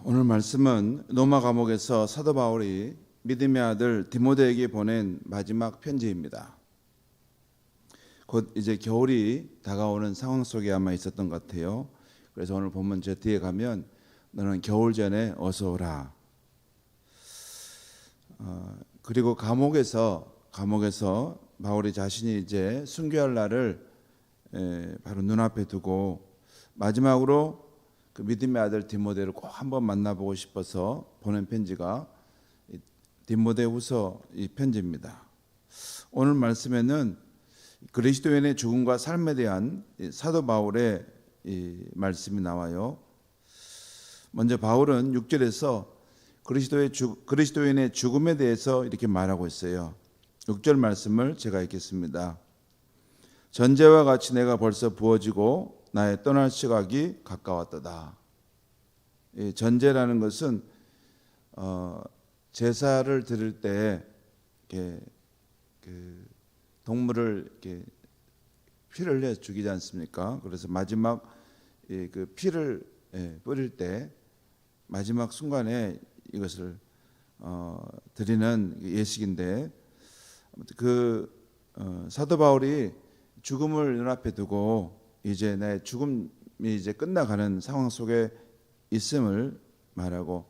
오늘 말씀은 로마 감옥에서 사도 바울이 믿음의 아들 디모데에게 보낸 마지막 편지입니다. 곧 이제 겨울이 다가오는 상황 속에 아마 있었던 것 같아요. 그래서 오늘 본문 제 뒤에 가면 너는 겨울 전에 어서 오라. 그리고 감옥에서 바울이 자신이 이제 순교할 날을 바로 눈앞에 두고 마지막으로 그 믿음의 아들 디모데를 꼭 한번 만나보고 싶어서 보낸 편지가 디모데후서 이 편지입니다. 오늘 말씀에는 그리스도인의 죽음과 삶에 대한 사도 바울의 이 말씀이 나와요. 먼저 바울은 6절에서 그리스도인의 죽음에 대해서 이렇게 말하고 있어요. 6절 말씀을 제가 읽겠습니다. 전제와 같이 내가 벌써 부어지고 나의 떠날 시각이 가까웠도다. 이 전제라는 것은 제사를 드릴 때 이렇게 그 동물을 이렇게 피를 내 죽이지 않습니까? 그래서 마지막 그 피를 뿌릴 때 마지막 순간에 이것을 드리는 예식인데, 그 사도 바울이 죽음을 눈앞에 두고 이제 내 죽음이 이제 끝나가는 상황 속에 있음을 말하고,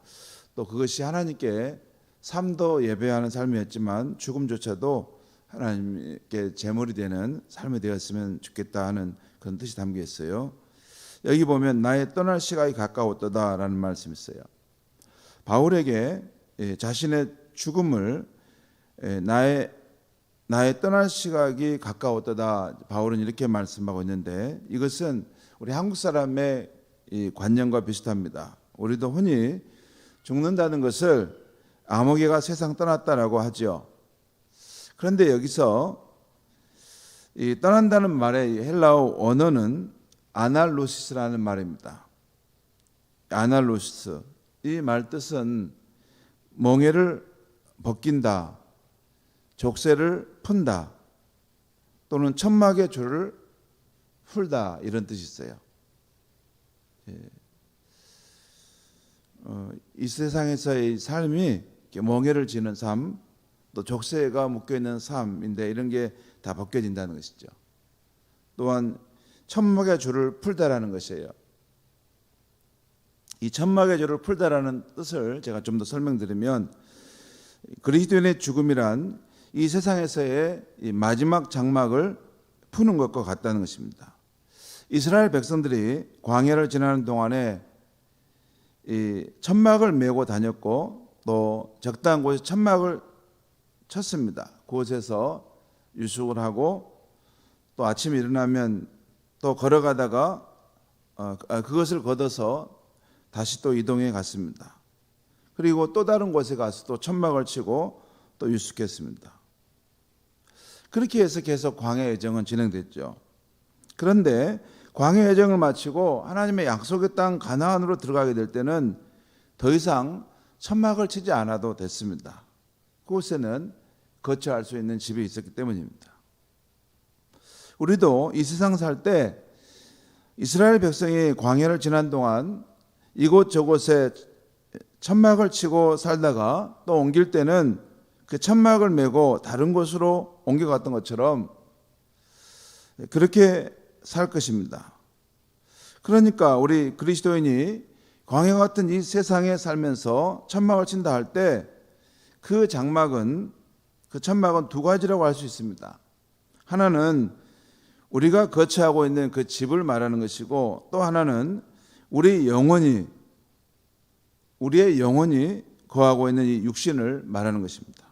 또 그것이 하나님께 삶도 예배하는 삶이었지만 죽음조차도 하나님께 제물이 되는 삶이 되었으면 좋겠다 하는 그런 뜻이 담겨 있어요. 여기 보면 나의 떠날 시각이 가까웠도다라는 말씀이 있어요. 바울에게 자신의 죽음을 나의 떠날 시각이 가까웠다, 바울은 이렇게 말씀하고 있는데, 이것은 우리 한국 사람의 이 관념과 비슷합니다. 우리도 흔히 죽는다는 것을 아무개가 세상 떠났다라고 하죠. 그런데 여기서 이 떠난다는 말의 헬라어 언어는 아날로시스라는 말입니다. 아날로시스, 이 말 뜻은 멍에를 벗긴다, 족쇄를 푼다, 또는 천막의 줄을 풀다, 이런 뜻이 있어요. 이 세상에서의 삶이 멍에를 지는 삶, 또 족쇄가 묶여있는 삶인데 이런 게 다 벗겨진다는 것이죠. 또한 천막의 줄을 풀다라는 것이에요. 이 천막의 줄을 풀다라는 뜻을 제가 좀 더 설명드리면, 그리스도인의 죽음이란 이 세상에서의 이 마지막 장막을 푸는 것과 같다는 것입니다. 이스라엘 백성들이 광야를 지나는 동안에 이 천막을 메고 다녔고, 또 적당한 곳에 천막을 쳤습니다. 그곳에서 유숙을 하고, 또 아침에 일어나면 또 걸어가다가 그것을 걷어서 다시 또 이동해 갔습니다. 그리고 또 다른 곳에 가서 또 천막을 치고 또 유숙했습니다. 그렇게 해서 계속 광야 여정은 진행됐죠. 그런데 광야 여정을 마치고 하나님의 약속의 땅 가나안으로 들어가게 될 때는 더 이상 천막을 치지 않아도 됐습니다. 그곳에는 거처할 수 있는 집이 있었기 때문입니다. 우리도 이 세상 살 때 이스라엘 백성이 광야를 지난 동안 이곳저곳에 천막을 치고 살다가 또 옮길 때는 그 천막을 메고 다른 곳으로 옮겨갔던 것처럼 그렇게 살 것입니다. 그러니까 우리 그리스도인이 광야 같은 이 세상에 살면서 천막을 친다 할 때 그 천막은 두 가지라고 할 수 있습니다. 하나는 우리가 거처하고 있는 그 집을 말하는 것이고, 또 하나는 우리의 영혼이 거하고 있는 이 육신을 말하는 것입니다.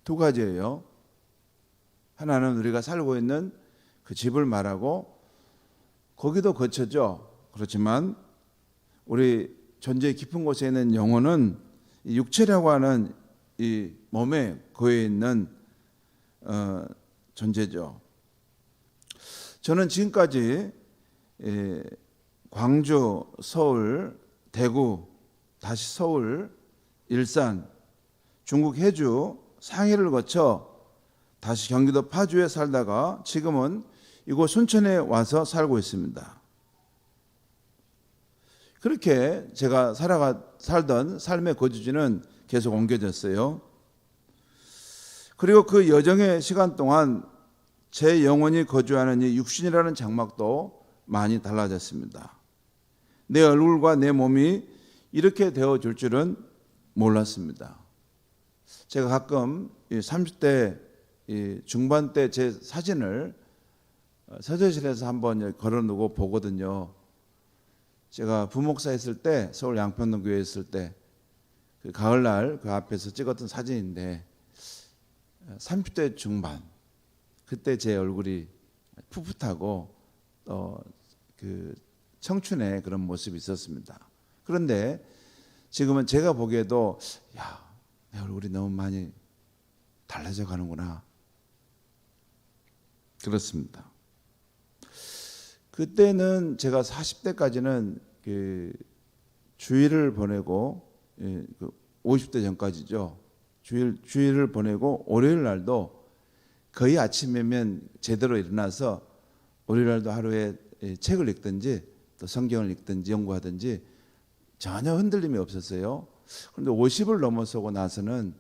두 가지예요. 하나는 우리가 살고 있는 그 집을 말하고, 거기도 거처죠. 그렇지만 우리 존재 깊은 곳에 있는 영혼은 이 육체라고 하는 이 몸에 거해 있는 존재죠. 저는 지금까지 광주, 서울, 대구, 다시 서울, 일산, 중국 해주, 상해를 거쳐 다시 경기도 파주에 살다가 지금은 이곳 순천에 와서 살고 있습니다. 그렇게 제가 살던 삶의 거주지는 계속 옮겨졌어요. 그리고 그 여정의 시간 동안 제 영혼이 거주하는 이 육신이라는 장막도 많이 달라졌습니다. 내 얼굴과 내 몸이 이렇게 되어줄 줄은 몰랐습니다. 제가 가끔 30대 중반 때 제 사진을 서재실에서 한번 걸어놓고 보거든요. 제가 부목사 했을 때, 서울 양평동 교회 했을 때 그 가을날 그 앞에서 찍었던 사진인데 30대 중반, 그때 제 얼굴이 풋풋하고 그 청춘의 그런 모습이 있었습니다. 그런데 지금은 제가 보기에도 내 얼굴이 너무 많이 달라져 가는구나, 그렇습니다. 그때는 제가 40대까지는 그 주일을 보내고 50대 전까지죠. 주일을 보내고 월요일 날도 거의 아침이면 제대로 일어나서 월요일 날도 하루에 책을 읽든지 또 성경을 읽든지 연구하든지 전혀 흔들림이 없었어요. 그런데 50을 넘어서고 나서는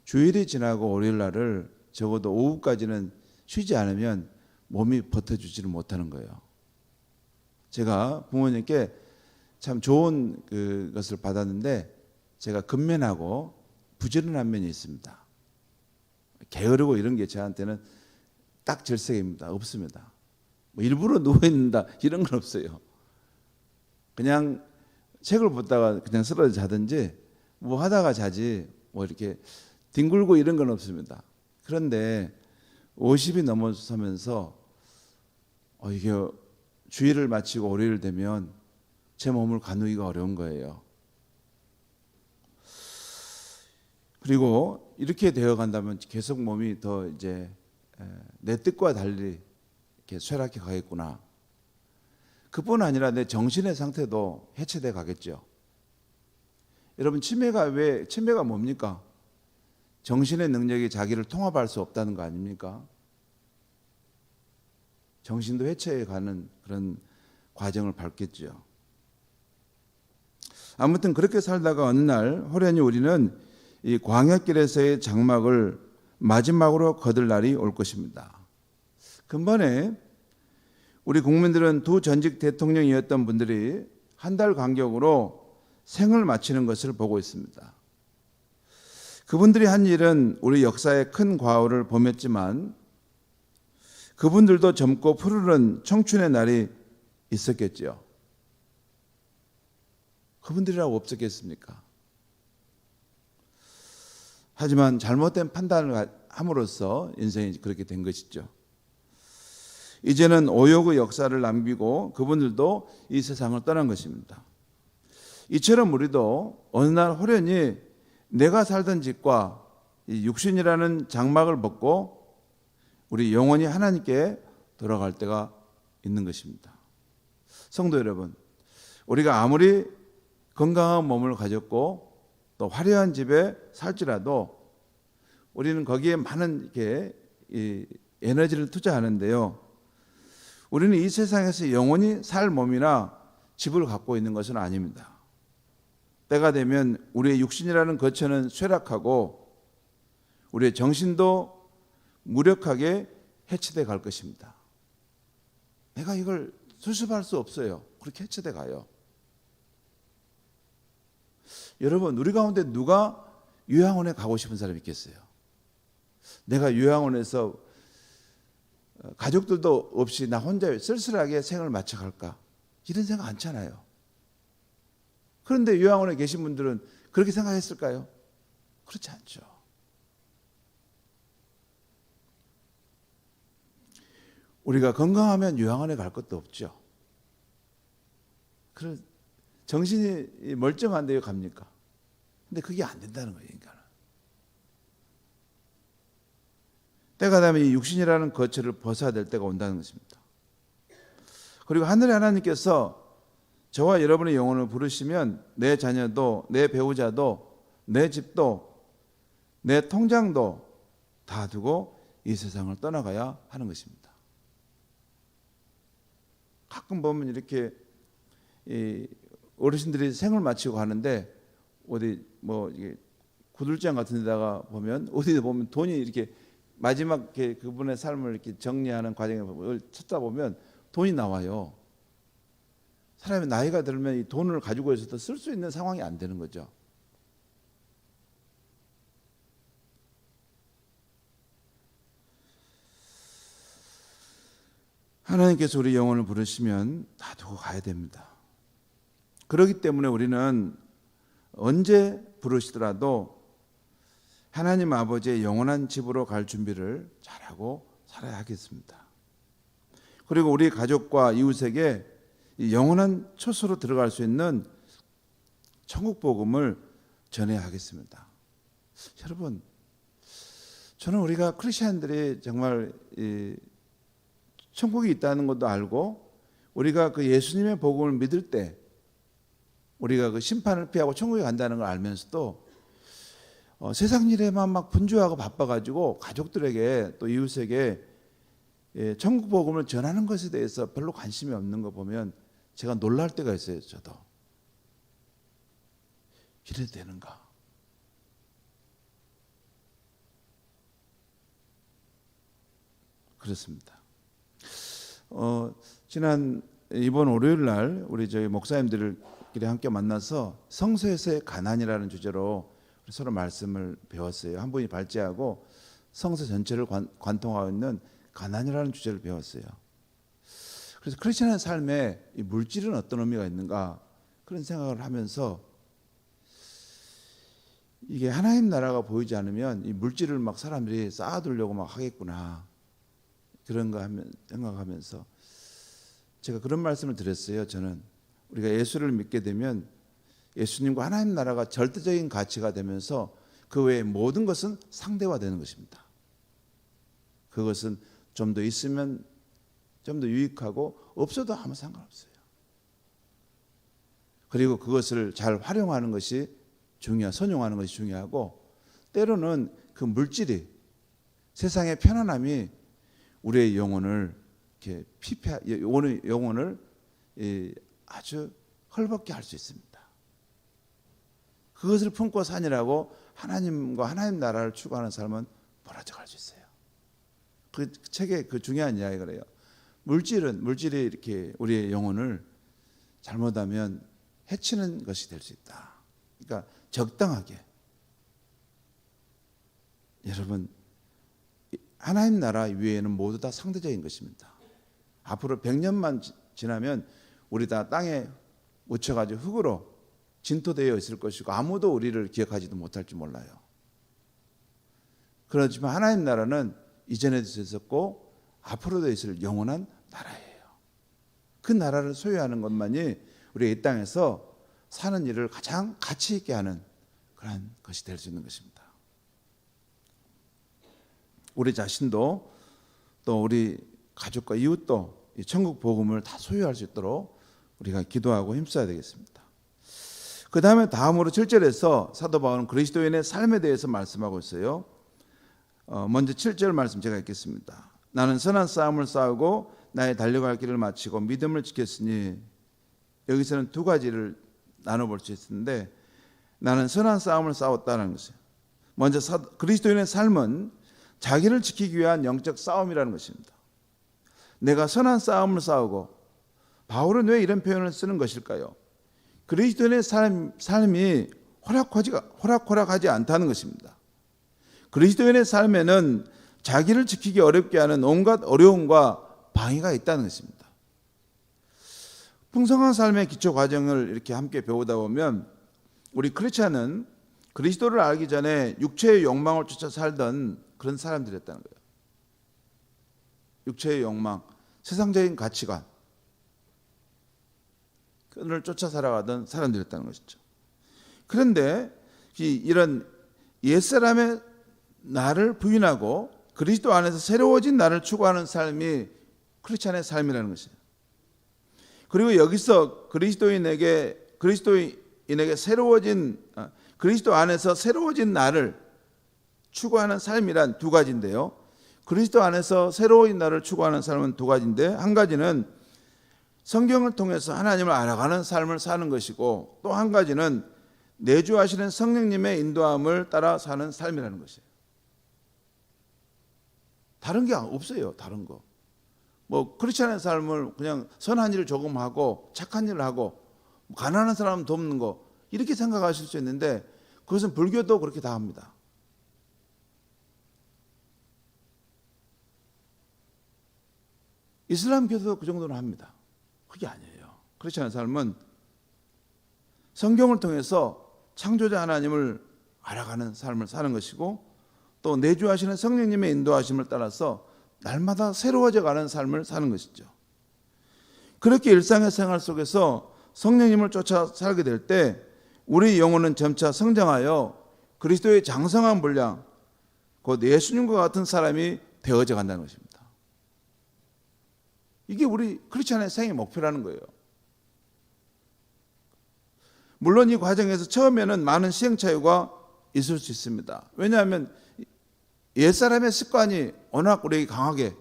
주일이 지나고 월요일 날을 적어도 오후까지는 쉬지 않으면 몸이 버텨주지를 못하는 거예요. 제가 부모님께 참 좋은 그것을 받았는데 제가 근면하고 부지런한 면이 있습니다. 게으르고 이런 게 저한테는 딱 질색입니다. 없습니다. 뭐 일부러 누워있는다 이런 건 없어요. 그냥 책을 보다가 그냥 쓰러져 자든지 뭐 하다가 자지 뭐 이렇게 뒹굴고 이런 건 없습니다. 그런데 50이 넘어서면서 이게 주일을 마치고 월요일 되면 제 몸을 가누기가 어려운 거예요. 그리고 이렇게 되어 간다면 계속 몸이 더 이제 내 뜻과 달리 이렇게 쇠락해 가겠구나. 그뿐 아니라 내 정신의 상태도 해체돼 가겠죠. 여러분, 치매가 뭡니까? 정신의 능력이 자기를 통합할 수 없다는 거 아닙니까? 정신도 해체해 가는 그런 과정을 밟겠죠. 아무튼 그렇게 살다가 어느 날 호련히 우리는 이 광야길에서의 장막을 마지막으로 거둘 날이 올 것입니다. 근본에 우리 국민들은 두 전직 대통령이었던 분들이 한 달 간격으로 생을 마치는 것을 보고 있습니다. 그분들이 한 일은 우리 역사의 큰 과오를 범했지만 그분들도 젊고 푸르른 청춘의 날이 있었겠죠. 그분들이라고 없었겠습니까? 하지만 잘못된 판단을 함으로써 인생이 그렇게 된 것이죠. 이제는 오욕의 역사를 남기고 그분들도 이 세상을 떠난 것입니다. 이처럼 우리도 어느 날 호련히 내가 살던 집과 이 육신이라는 장막을 벗고 우리 영원히 하나님께 돌아갈 때가 있는 것입니다. 성도 여러분, 우리가 아무리 건강한 몸을 가졌고 또 화려한 집에 살지라도 우리는 거기에 많은 이렇게 에너지를 투자하는데요. 우리는 이 세상에서 영원히 살 몸이나 집을 갖고 있는 것은 아닙니다. 때가 되면 우리의 육신이라는 거처는 쇠락하고 우리의 정신도 무력하게 해체돼 갈 것입니다. 내가 이걸 수습할 수 없어요. 그렇게 해체돼 가요. 여러분, 우리 가운데 누가 요양원에 가고 싶은 사람이 있겠어요? 내가 요양원에서 가족들도 없이 나 혼자 쓸쓸하게 생을 마쳐갈까? 이런 생각 않잖아요. 그런데 요양원에 계신 분들은 그렇게 생각했을까요? 그렇지 않죠. 우리가 건강하면 요양원에 갈 것도 없죠. 정신이 멀쩡한데 왜 갑니까? 근데 그게 안 된다는 거예요, 인간은. 때가 되면 이 육신이라는 거처를 벗어야 될 때가 온다는 것입니다. 그리고 하늘의 하나님께서 저와 여러분의 영혼을 부르시면 내 자녀도, 내 배우자도, 내 집도, 내 통장도 다 두고 이 세상을 떠나가야 하는 것입니다. 가끔 보면 이렇게 어르신들이 생을 마치고 가는데 어디 뭐 이게 구들장 같은 데다가 보면 어디에 보면 돈이 이렇게 마지막 그분의 삶을 이렇게 정리하는 과정에 찾다 보면 돈이 나와요. 사람이 나이가 들면 이 돈을 가지고 있어도 쓸 수 있는 상황이 안 되는 거죠. 하나님께서 우리 영혼을 부르시면 놔두고 가야 됩니다. 그렇기 때문에 우리는 언제 부르시더라도 하나님 아버지의 영원한 집으로 갈 준비를 잘하고 살아야 하겠습니다. 그리고 우리 가족과 이웃에게 영원한 처소로 들어갈 수 있는 천국 복음을 전해야 하겠습니다. 여러분, 저는 우리가 크리스천들이 정말 천국이 있다는 것도 알고 우리가 그 예수님의 복음을 믿을 때 우리가 그 심판을 피하고 천국에 간다는 걸 알면서도 세상 일에만 막 분주하고 바빠가지고 가족들에게 또 이웃에게 천국 복음을 전하는 것에 대해서 별로 관심이 없는 거 보면 제가 놀랄 때가 있어요. 저도 이래도 되는가? 그렇습니다. 지난 이번 월요일 날 우리 저희 목사님들끼리 함께 만나서 성서에서의 가난이라는 주제로 서로 말씀을 배웠어요. 한 분이 발제하고 성서 전체를 관통하고 있는 가난이라는 주제를 배웠어요. 그래서 크리스천의 삶에 이 물질은 어떤 의미가 있는가 그런 생각을 하면서 이게 하나님 나라가 보이지 않으면 이 물질을 막 사람들이 쌓아두려고 막 하겠구나 그런 거 생각하면서 제가 그런 말씀을 드렸어요. 저는 우리가 예수를 믿게 되면 예수님과 하나님 나라가 절대적인 가치가 되면서 그 외에 모든 것은 상대화되는 것입니다. 그것은 좀 더 있으면 좀 더 유익하고 없어도 아무 상관없어요. 그리고 그것을 잘 활용하는 것이 선용하는 것이 중요하고 때로는 그 물질이 세상의 편안함이 우리의 영혼을 이렇게 영혼을 아주 헐벗게 할 수 있습니다. 그것을 품고 사니라고 하나님과 하나님 나라를 추구하는 사람은 몰아쳐갈 수 있어요. 그 책에 그 중요한 이야기가 그래요. 물질이 이렇게 우리의 영혼을 잘못하면 해치는 것이 될 수 있다. 그러니까 적당하게. 여러분, 하나님 나라 위에는 모두 다 상대적인 것입니다. 앞으로 100년만 지나면 우리 다 땅에 묻혀가지고 흙으로 진토되어 있을 것이고 아무도 우리를 기억하지도 못할지 몰라요. 그렇지만 하나님 나라는 이전에도 있었고 앞으로도 있을 영원한 나라예요. 그 나라를 소유하는 것만이 우리가 이 땅에서 사는 일을 가장 가치 있게 하는 그런 것이 될 수 있는 것입니다. 우리 자신도 또 우리 가족과 이웃도 이 천국 복음을 다 소유할 수 있도록 우리가 기도하고 힘써야 되겠습니다. 그 다음에 다음으로 7절에서 사도 바울은 그리스도인의 삶에 대해서 말씀하고 있어요. 먼저 7절 말씀 제가 읽겠습니다. 나는 선한 싸움을 싸우고 나의 달려갈 길을 마치고 믿음을 지켰으니 여기서는 두 가지를 나눠볼 수 있는데 나는 선한 싸움을 싸웠다는 것이에요. 먼저 그리스도인의 삶은 자기를 지키기 위한 영적 싸움이라는 것입니다. 내가 선한 싸움을 싸우고 바울은 왜 이런 표현을 쓰는 것일까요? 그리스도인의 삶이 호락호락하지 않다는 것입니다. 그리스도인의 삶에는 자기를 지키기 어렵게 하는 온갖 어려움과 방해가 있다는 것입니다. 풍성한 삶의 기초 과정을 이렇게 함께 배우다 보면 우리 크리스찬은 그리스도를 알기 전에 육체의 욕망을 쫓아 살던 그런 사람들이었다는 거예요. 육체의 욕망, 세상적인 가치관 그를 쫓아 살아가던 사람들이었다는 것이죠. 그런데 이런 옛사람의 나를 부인하고 그리스도 안에서 새로워진 나를 추구하는 삶이 크리스찬의 삶이라는 것이에요. 그리고 여기서 그리스도인에게 그리스도 안에서 새로워진 나를 추구하는 삶이란 두 가지인데요. 그리스도 안에서 새로워진 나를 추구하는 삶은 두 가지인데 한 가지는 성경을 통해서 하나님을 알아가는 삶을 사는 것이고, 또 한 가지는 내주하시는 성령님의 인도함을 따라 사는 삶이라는 것이에요. 다른 게 없어요. 다른 거. 뭐 크리스천의 삶을 그냥 선한 일을 조금 하고 착한 일을 하고 가난한 사람 돕는 거 이렇게 생각하실 수 있는데, 그것은 불교도 그렇게 다 합니다. 이슬람교도 그 정도는 합니다. 그게 아니에요. 크리스천의 삶은 성경을 통해서 창조자 하나님을 알아가는 삶을 사는 것이고, 또 내주하시는 성령님의 인도하심을 따라서 날마다 새로워져 가는 삶을 사는 것이죠. 그렇게 일상의 생활 속에서 성령님을 쫓아 살게 될 때 우리 영혼은 점차 성장하여 그리스도의 장성한 분량, 곧 예수님과 같은 사람이 되어져 간다는 것입니다. 이게 우리 크리스천의 생의 목표라는 거예요. 물론 이 과정에서 처음에는 많은 시행착오가 있을 수 있습니다. 왜냐하면 옛사람의 습관이 워낙 우리에게 강하게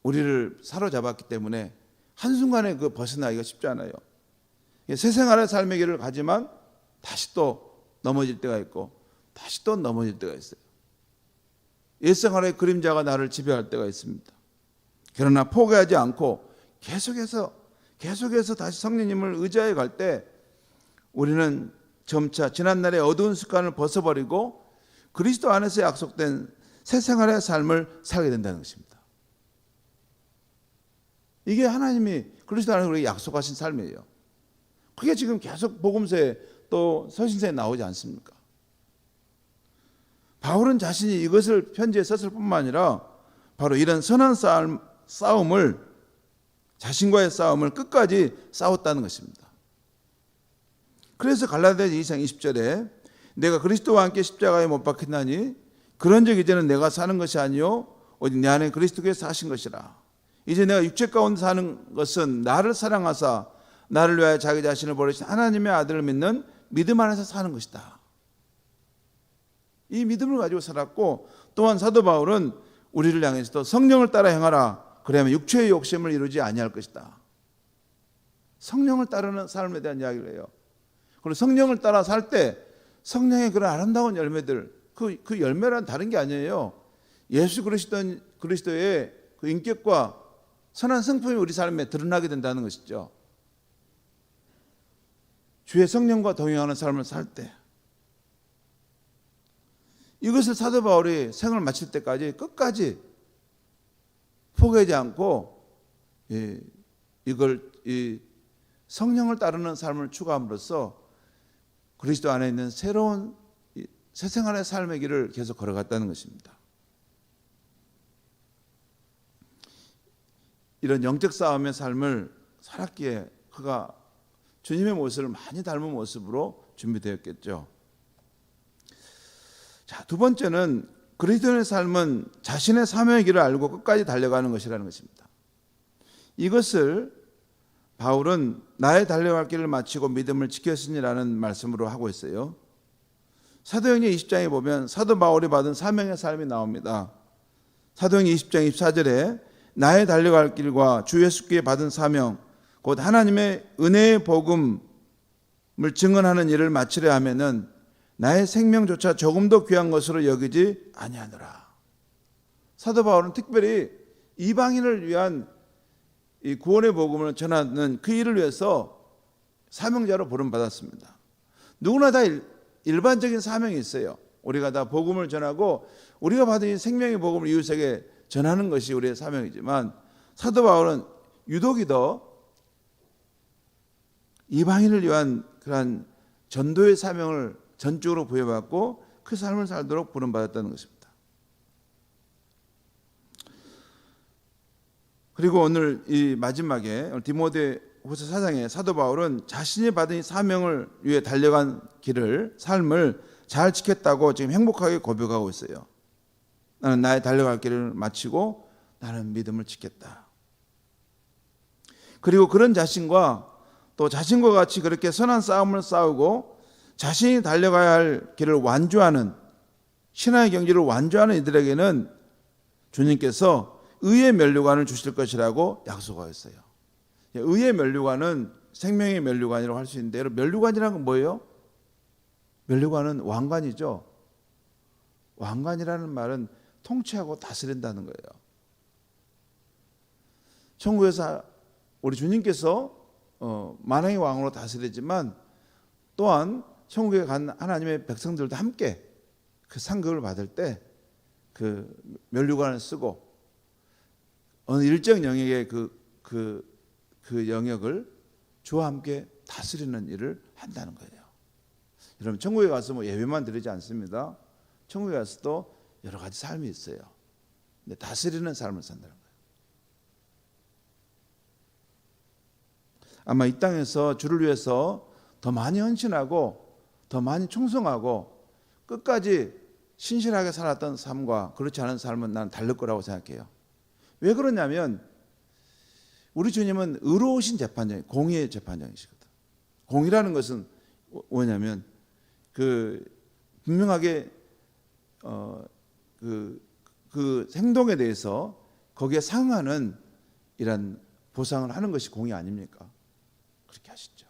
우리를 사로잡았기 때문에 한순간에 그 벗어나기가 쉽지 않아요. 새 생활의 삶의 길을 가지만 다시 또 넘어질 때가 있고 다시 또 넘어질 때가 있어요. 옛 생활의 그림자가 나를 지배할 때가 있습니다. 그러나 포기하지 않고 계속해서 다시 성령님을 의지해 갈 때 우리는 점차 지난날의 어두운 습관을 벗어버리고 그리스도 안에서 약속된 새 생활의 삶을 살게 된다는 것입니다. 이게 하나님이 그리스도 안에서 우리에게 약속하신 삶이에요. 그게 지금 계속 복음서에 또 서신서에 나오지 않습니까? 바울은 자신이 이것을 편지에 썼을 뿐만 아니라 바로 이런 선한 싸움을, 자신과의 싸움을 끝까지 싸웠다는 것입니다. 그래서 갈라디아서 2장 20절에 내가 그리스도와 함께 십자가에 못 박혔나니 그런즉 이제는 내가 사는 것이 아니요 오직 내 안에 그리스도께서 사신 것이라. 이제 내가 육체 가운데 사는 것은 나를 사랑하사 나를 위하여 자기 자신을 버리신 하나님의 아들을 믿는 믿음 안에서 사는 것이다. 이 믿음을 가지고 살았고, 또한 사도 바울은 우리를 향해서도 성령을 따라 행하라. 그러면 육체의 욕심을 이루지 아니할 것이다. 성령을 따르는 삶에 대한 이야기를 해요. 그리고 성령을 따라 살 때 성령의 그런 아름다운 열매들, 그 열매란 다른 게 아니에요. 예수 그리스도의 그 인격과 선한 성품이 우리 삶에 드러나게 된다는 것이죠. 주의 성령과 동행하는 삶을 살 때, 이것을 사도 바울이 생을 마칠 때까지 끝까지 포기하지 않고 이 성령을 따르는 삶을 추구함으로써 그리스도 안에 있는 새로운 새 생활의 삶의 길을 계속 걸어갔다는 것입니다. 이런 영적 싸움의 삶을 살았기에 그가 주님의 모습을 많이 닮은 모습으로 준비되었겠죠. 자, 두 번째는 그리스도인의 삶은 자신의 사명의 길을 알고 끝까지 달려가는 것이라는 것입니다. 이것을 바울은 나의 달려갈 길을 마치고 믿음을 지켰으니라는 말씀으로 하고 있어요. 사도행전 20장에 보면 사도 바울이 받은 사명의 삶이 나옵니다. 사도행전 20장 24절에 나의 달려갈 길과 주 예수께 받은 사명 곧 하나님의 은혜의 복음을 증언하는 일을 마치려 하면은 나의 생명조차 조금도 귀한 것으로 여기지 아니하노라. 사도 바울은 특별히 이방인을 위한 이 구원의 복음을 전하는 그 일을 위해서 사명자로 부름받았습니다. 누구나 다 일반적인 사명이 있어요. 우리가 다 복음을 전하고 우리가 받은 이 생명의 복음을 이웃에게 전하는 것이 우리의 사명이지만, 사도 바울은 유독이 더 이방인을 위한 그러한 전도의 사명을 전적으로 부여받고 그 삶을 살도록 부름받았다는 것입니다. 그리고 오늘 이 마지막에 디모데후서 4장에 사도 바울은 자신이 받은 이 사명을 위해 달려간 길을, 삶을 잘 지켰다고 지금 행복하게 고백하고 있어요. 나는 나의 달려갈 길을 마치고 나는 믿음을 지켰다. 그리고 그런 자신과 또 자신과 같이 그렇게 선한 싸움을 싸우고 자신이 달려가야 할 길을 완주하는, 신앙의 경지를 완주하는 이들에게는 주님께서 의의 면류관을 주실 것이라고 약속하였어요. 의의 면류관은 생명의 면류관이라고 할 수 있는데, 여러분 면류관이라는 건 뭐예요? 면류관은 왕관이죠. 왕관이라는 말은 통치하고 다스린다는 거예요. 천국에서 우리 주님께서 만왕의 왕으로 다스리지만 또한 천국에 간 하나님의 백성들도 함께 그 상급을 받을 때 그 면류관을 쓰고 어느 일정 영역의 그 영역을 주와 함께 다스리는 일을 한다는 거예요. 여러분 천국에 가서 뭐 예배만 드리지 않습니다. 천국에 가서도 여러 가지 삶이 있어요. 근데 다스리는 삶을 산다는 거예요. 아마 이 땅에서 주를 위해서 더 많이 헌신하고 더 많이 충성하고 끝까지 신실하게 살았던 삶과 그렇지 않은 삶은 나는 다를 거라고 생각해요. 왜 그러냐면 우리 주님은 의로우신 재판장, 공의의 재판장이시거든. 공의라는 것은 뭐냐면 분명하게 그 행동에 대해서 거기에 상응하는 이런 보상을 하는 것이 공의 아닙니까? 그렇게 하시죠.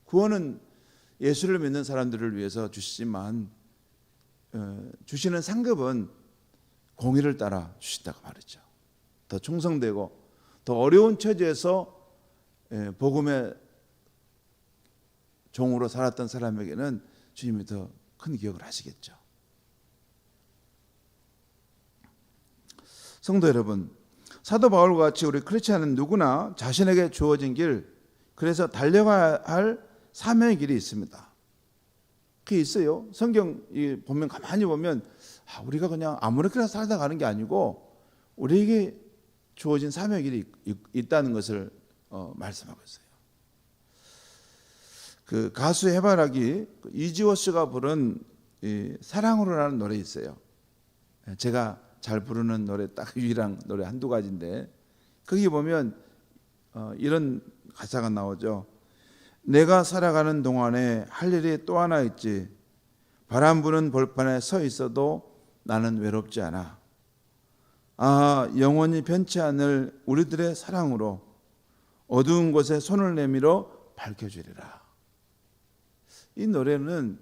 구원은 예수를 믿는 사람들을 위해서 주시지만 주시는 상급은 공의를 따라 주신다고 말이죠. 더 충성되고 더 어려운 처지에서 복음의 종으로 살았던 사람에게는 주님이 더 큰 기억을 하시겠죠. 성도 여러분, 사도 바울과 같이 우리 크리스찬은 누구나 자신에게 주어진 길, 그래서 달려가야 할 사명의 길이 있습니다. 그게 있어요. 성경 보면 가만히 보면 우리가 그냥 아무렇게나 살다 가는 게 아니고 우리에게 주어진 사명의 길이 있다는 것을 말씀하고 있어요. 그 가수 해바라기 이지호 씨가 부른 사랑으로라는 노래 있어요. 제가 잘 부르는 노래 딱 유일한 노래 한두 가지인데 거기 보면 이런 가사가 나오죠. 내가 살아가는 동안에 할 일이 또 하나 있지. 바람 부는 벌판에 서 있어도 나는 외롭지 않아. 영원히 변치 않을 우리들의 사랑으로 어두운 곳에 손을 내밀어 밝혀주리라. 이 노래는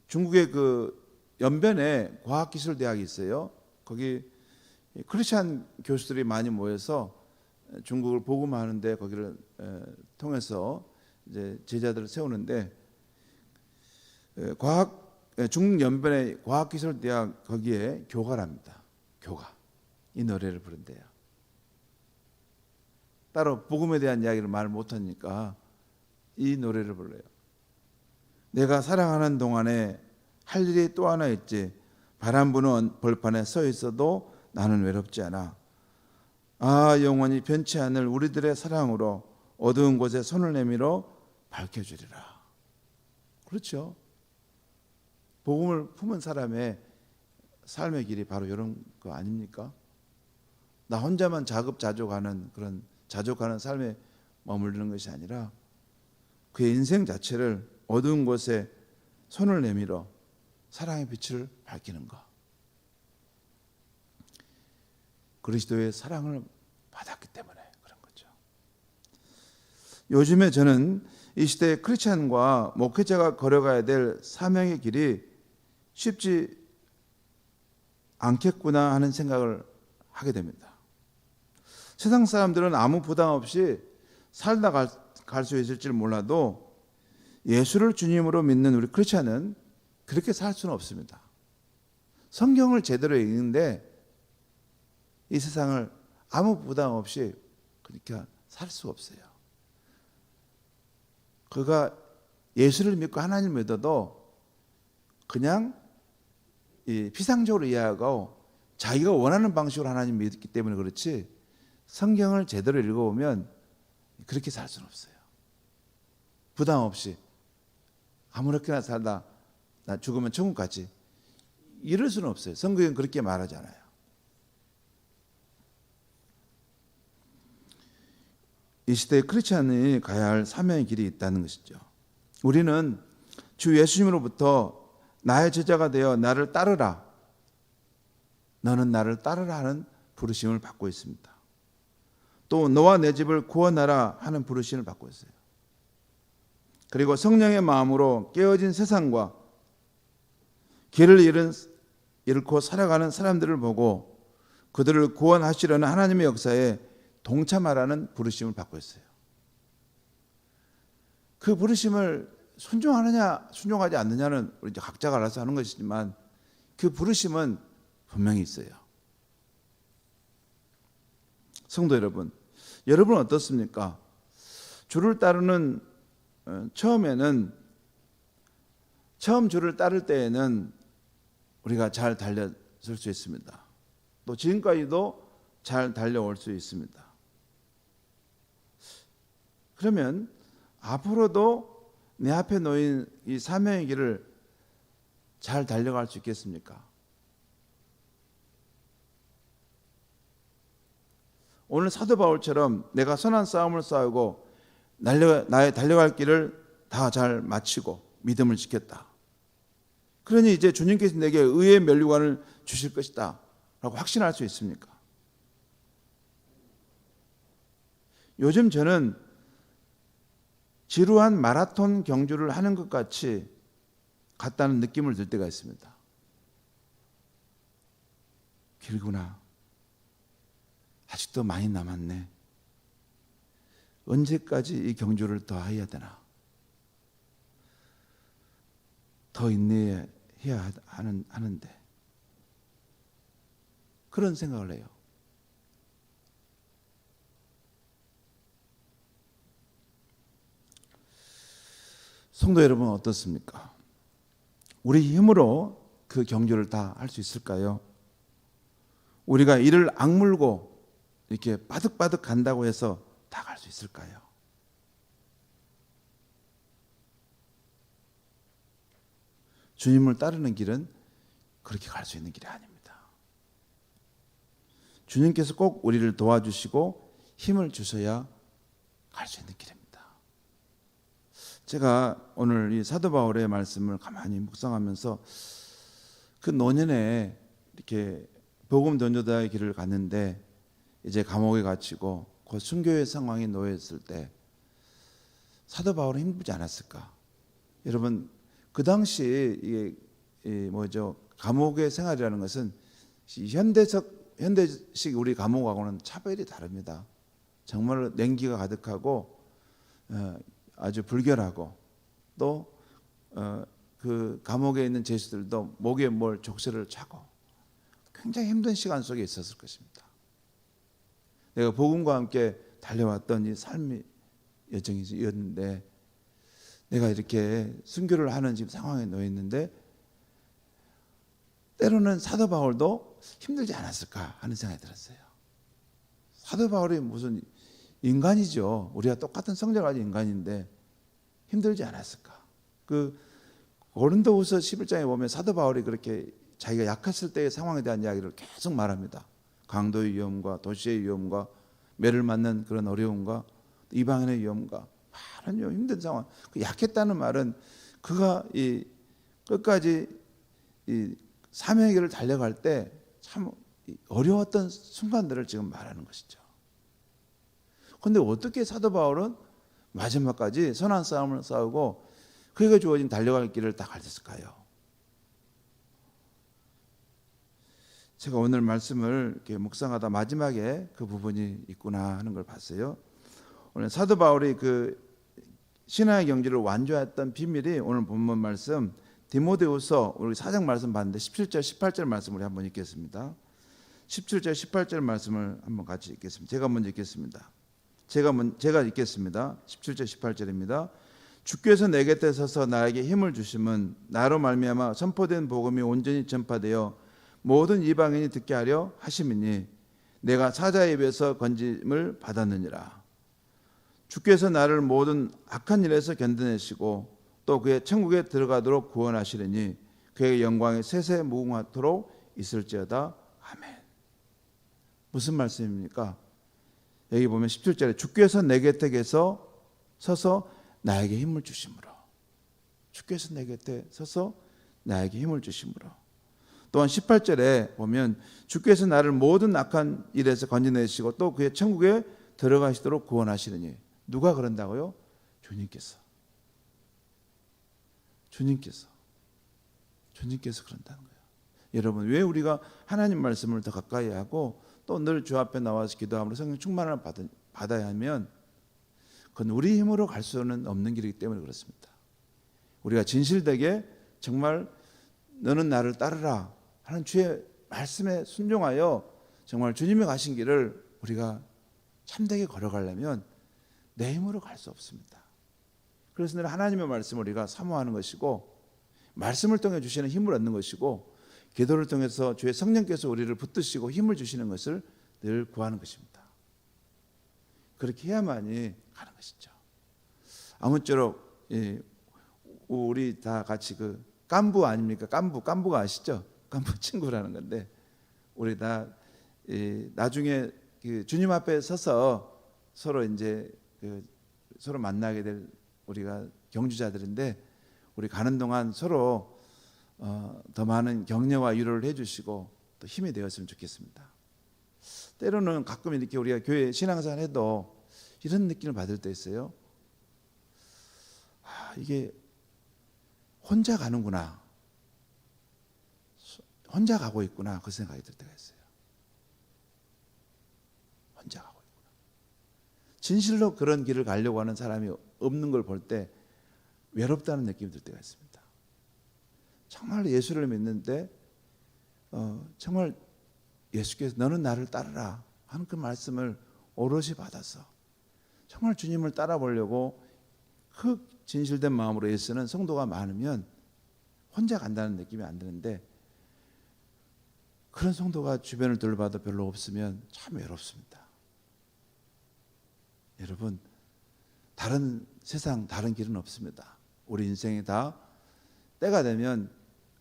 중국의 그 연변에 과학기술대학이 있어요. 거기 크리스찬 교수들이 많이 모여서 중국을 복음하는데 거기를 통해서 이제 제자들을 세우는데 중국 연변의 과학기술대학 거기에 교가랍니다. 교가 이 노래를 부른대요. 따로 복음에 대한 이야기를 말 못하니까 이 노래를 불러요. 내가 사랑하는 동안에 할 일이 또 하나 있지. 바람 부는 벌판에 서 있어도 나는 외롭지 않아. 영원히 변치 않을 우리들의 사랑으로 어두운 곳에 손을 내밀어 밝혀주리라. 그렇죠. 복음을 품은 사람의 삶의 길이 바로 이런 거 아닙니까? 나 혼자만 자급자족하는 그런 자족하는 삶에 머무르는 것이 아니라 그의 인생 자체를 어두운 곳에 손을 내밀어 사랑의 빛을 밝히는 것. 그리스도의 사랑을 받았기 때문에 그런 거죠. 요즘에 저는 이 시대의 크리스찬과 목회자가 걸어가야 될 사명의 길이 쉽지 않겠구나 하는 생각을 하게 됩니다. 세상 사람들은 아무 부담 없이 살다 갈 수 있을지 몰라도 예수를 주님으로 믿는 우리 크리스찬은 그렇게 살 수는 없습니다. 성경을 제대로 읽는데 이 세상을 아무 부담 없이 그렇게 살 수 없어요. 그가 예수를 믿고 하나님을 믿어도 그냥 피상적으로 이해하고 자기가 원하는 방식으로 하나님을 믿기 때문에 그렇지 성경을 제대로 읽어보면 그렇게 살 수는 없어요. 부담 없이 아무렇게나 살다 나 죽으면 천국 가지 이럴 수는 없어요. 성경은 그렇게 말하잖아요. 이 시대의 크리스찬이 가야 할 사명의 길이 있다는 것이죠. 우리는 주 예수님으로부터 나의 제자가 되어 나를 따르라. 너는 나를 따르라 하는 부르심을 받고 있습니다. 또 너와 내 집을 구원하라 하는 부르심을 받고 있어요. 그리고 성령의 마음으로 깨어진 세상과 길을 잃고 살아가는 사람들을 보고 그들을 구원하시려는 하나님의 역사에 동참하라는 부르심을 받고 있어요. 그 부르심을 순종하느냐 순종하지 않느냐는 우리 이제 각자가 알아서 하는 것이지만 그 부르심은 분명히 있어요. 성도 여러분, 여러분은 어떻습니까? 주를 따르는 처음 주를 따를 때에는 우리가 잘 달려설 수 있습니다. 또 지금까지도 잘 달려올 수 있습니다. 그러면 앞으로도 내 앞에 놓인 이 사명의 길을 잘 달려갈 수 있겠습니까? 오늘 사도 바울처럼 내가 선한 싸움을 싸우고 나의 달려갈 길을 다 잘 마치고 믿음을 지켰다. 그러니 이제 주님께서 내게 의의 면류관을 주실 것이다 라고 확신할 수 있습니까? 요즘 저는 지루한 마라톤 경주를 하는 것 같이 같다는 느낌을 들 때가 있습니다. 길구나. 아직도 많이 남았네. 언제까지 이 경주를 더 해야 되나? 더 인내해야 하는데 그런 생각을 해요. 성도 여러분 어떻습니까? 우리 힘으로 그 경주를 다 할 수 있을까요? 우리가 이를 악물고 이렇게 바득바득 간다고 해서 다 갈 수 있을까요? 주님을 따르는 길은 그렇게 갈 수 있는 길이 아닙니다. 주님께서 꼭 우리를 도와주시고 힘을 주셔야 갈 수 있는 길입니다. 제가 오늘 이 사도 바울의 말씀을 가만히 묵상하면서 그 노년에 이렇게 복음 전도자의 길을 갔는데 이제 감옥에 갇히고 그 순교의 상황에 놓였을 때 사도 바울은 힘들지 않았을까? 여러분 그 당시 이게 감옥의 생활이라는 것은 현대식 우리 감옥하고는 차별이 다릅니다. 정말 냉기가 가득하고 아주 불결하고 또 그 감옥에 있는 죄수들도 목에 족쇄를 차고 굉장히 힘든 시간 속에 있었을 것입니다. 내가 복음과 함께 달려왔던 이 삶의 여정이었는데 내가 이렇게 순교를 하는 지금 상황에 놓여 있는데 때로는 사도 바울도 힘들지 않았을까 하는 생각이 들었어요. 사도 바울이 무슨 인간이죠. 우리가 똑같은 성질 가진 인간인데 힘들지 않았을까? 그 고린도후서 11장에 보면 사도 바울이 그렇게 자기가 약했을 때의 상황에 대한 이야기를 계속 말합니다. 강도의 위험과 도시의 위험과 매를 맞는 그런 어려움과 이방인의 위험과 많은 힘든 상황. 그 약했다는 말은 그가 이 끝까지 이 사명의 길을 달려갈 때 참 어려웠던 순간들을 지금 말하는 것이죠. 그런데 어떻게 사도 바울은 마지막까지 선한 싸움을 싸우고 그에게 주어진 달려갈 길을 다 갈렸을까요? 제가 오늘 말씀을 이렇게 묵상하다 마지막에 그 부분이 있구나 하는 걸 봤어요. 오늘 사도 바울이 그 신앙의 경지를 완주했던 비밀이 오늘 본문 말씀 디모데후서 우리 4장 말씀 봤는데 17절 18절 말씀 우리 한번 읽겠습니다. 17절 18절 말씀을 한번 같이 읽겠습니다. 제가 먼저 읽겠습니다. 제가 읽겠습니다. 17절 18절입니다. 주께서 내 곁에 서서 나에게 힘을 주심은 나로 말미암아 선포된 복음이 온전히 전파되어 모든 이방인이 듣게 하려 하심이니 내가 사자의 입에서 건짐을 받았느니라. 주께서 나를 모든 악한 일에서 견뎌내시고 또 그의 천국에 들어가도록 구원하시리니 그의 영광이 세세 무궁하도록 있을지어다. 아멘. 무슨 말씀입니까? 여기 보면 17절에 주께서 내 곁에 서서 나에게 힘을 주심으로, 주께서 내 곁에 서서 나에게 힘을 주심으로. 또한 18절에 보면 주께서 나를 모든 악한 일에서 건져내시고 또 그의 천국에 들어가시도록 구원하시느니. 누가 그런다고요? 주님께서 그런다는 거예요. 여러분, 왜 우리가 하나님 말씀을 더 가까이 하고 또 늘 주 앞에 나와서 기도함으로 성령 충만을 받아야 하면 그건 우리 힘으로 갈 수는 없는 길이기 때문에 그렇습니다. 우리가 진실되게 정말 너는 나를 따르라 하는 주의 말씀에 순종하여 정말 주님이 가신 길을 우리가 참되게 걸어가려면 내 힘으로 갈 수 없습니다. 그래서 늘 하나님의 말씀을 우리가 사모하는 것이고, 말씀을 통해 주시는 힘을 얻는 것이고, 기도를 통해서 주의 성령께서 우리를 붙드시고 힘을 주시는 것을 늘 구하는 것입니다. 그렇게 해야만이 가는 것이죠. 아무쪼록 우리 다 같이 그 깐부 아닙니까? 깐부가 아시죠? 깐부 친구라는 건데, 우리 다 나중에 주님 앞에 서서 서로 이제 서로 만나게 될 우리가 경주자들인데, 우리 가는 동안 서로 더 많은 격려와 위로를 해주시고 또 힘이 되었으면 좋겠습니다. 때로는 가끔 이렇게 우리가 교회 신앙생활 해도 이런 느낌을 받을 때 있어요. 이게 혼자 가는구나, 혼자 가고 있구나, 그 생각이 들 때가 있어요. 혼자 가고 있구나. 진실로 그런 길을 가려고 하는 사람이 없는 걸 볼 때 외롭다는 느낌이 들 때가 있습니다. 정말 예수를 믿는데 정말 예수께서 너는 나를 따르라 하는 그 말씀을 오롯이 받아서 정말 주님을 따라 보려고 그 진실된 마음으로 애쓰는 성도가 많으면 혼자 간다는 느낌이 안 드는데, 그런 성도가 주변을 둘러봐도 별로 없으면 참 외롭습니다. 여러분, 세상 다른 길은 없습니다. 우리 인생이 다 때가 되면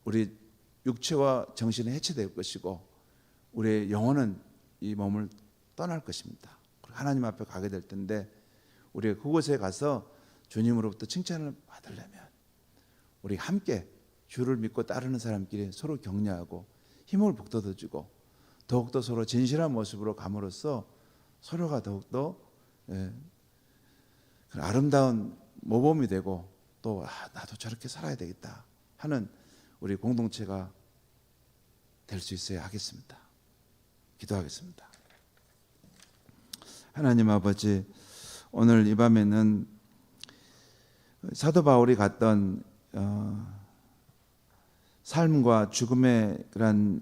우리 육체와 정신은 해체될 것이고 우리의 영혼은 이 몸을 떠날 것입니다. 하나님 앞에 가게 될 텐데, 우리가 그곳에 가서 주님으로부터 칭찬을 받으려면 우리 함께 주를 믿고 따르는 사람끼리 서로 격려하고 힘을 북돋아주고 더욱더 서로 진실한 모습으로 감으로써 서로가 더욱더 아름다운 모범이 되고 또 나도 저렇게 살아야 되겠다 하는 우리 공동체가 될 수 있어야 하겠습니다. 기도하겠습니다. 하나님 아버지, 오늘 이 밤에는 사도 바울이 갔던 삶과 죽음의 그런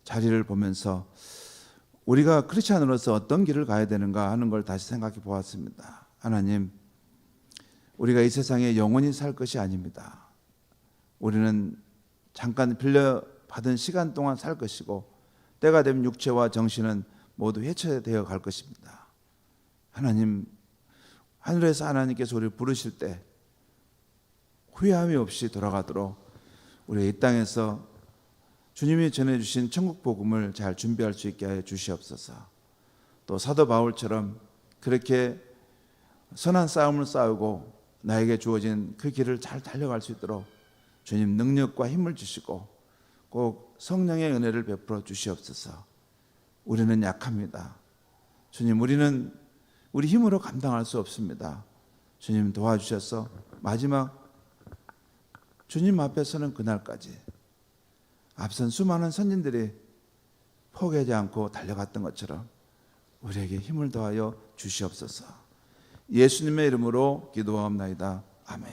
자리를 보면서 우리가 크리스찬으로서 어떤 길을 가야 되는가 하는 걸 다시 생각해 보았습니다. 하나님, 우리가 이 세상에 영원히 살 것이 아닙니다. 우리는 잠깐 빌려받은 시간 동안 살 것이고 때가 되면 육체와 정신은 모두 해체되어 갈 것입니다. 하나님, 하늘에서 하나님께서 우리를 부르실 때 후회함이 없이 돌아가도록 우리 이 땅에서 주님이 전해주신 천국 복음을 잘 준비할 수 있게 하여 주시옵소서. 또 사도 바울처럼 그렇게 선한 싸움을 싸우고 나에게 주어진 그 길을 잘 달려갈 수 있도록 주님 능력과 힘을 주시고 꼭 성령의 은혜를 베풀어 주시옵소서. 우리는 약합니다. 주님, 우리는 우리 힘으로 감당할 수 없습니다. 주님 도와주셔서 마지막 주님 앞에 서는 그날까지 앞선 수많은 선진들이 포기하지 않고 달려갔던 것처럼 우리에게 힘을 더하여 주시옵소서. 예수님의 이름으로 기도하옵나이다. 아멘.